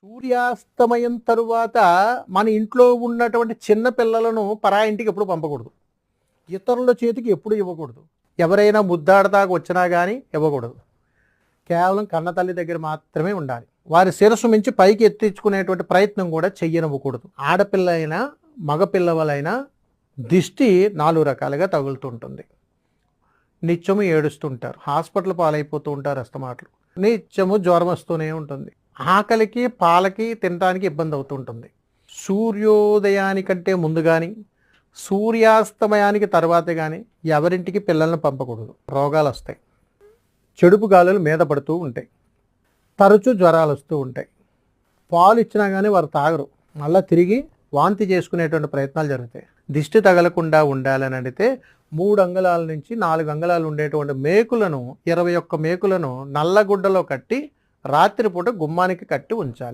సూర్యాస్తమయం తరువాత మన ఇంట్లో ఉన్నటువంటి చిన్న పిల్లలను పరాయి ఇంటికి ఎప్పుడు పంపకూడదు. ఇతరుల చేతికి ఎప్పుడు ఇవ్వకూడదు. ఎవరైనా ముద్దాడతాకు వచ్చినా కానీ ఇవ్వకూడదు. కేవలం కన్నతల్లి దగ్గర మాత్రమే ఉండాలి. వారి శిరస్సు మించి పైకి ఎత్తించుకునేటువంటి ప్రయత్నం కూడా చెయ్యనివ్వకూడదు. ఆడపిల్ల అయినా మగపిల్లవలైనా దిష్టి 4 రకాలుగా తగులుతుంటుంది. నిత్యము ఏడుస్తుంటారు, హాస్పిటల్ పాలైపోతూ ఉంటారు, అస్తమాట్లు నిత్యము జ్వరం వస్తూనే ఉంటుంది, ఆకలికి పాలకి తినడానికి ఇబ్బంది అవుతుంటుంది. సూర్యోదయానికంటే ముందు కానీ సూర్యాస్తమయానికి తర్వాత కానీ ఎవరింటికి పిల్లల్ని పంపకూడదు. రోగాలు వస్తాయి, చెడుపు గాలులు మీద పడుతూ ఉంటాయి, తరచూ జ్వరాలు వస్తూ ఉంటాయి. పాలు ఇచ్చినా కానీ వారు తాగరు, మళ్ళీ తిరిగి వాంతి చేసుకునేటువంటి ప్రయత్నాలు జరుగుతాయి. దిష్టి తగలకుండా ఉండాలని అడిగితే 3 అంగుళాల నుంచి 4 అంగుళాలు ఉండేటువంటి మేకులను 21 మేకులను నల్లగుడ్డలో కట్టి రాత్రిపూట గుమ్మానికి కట్టి ఉంచాలి.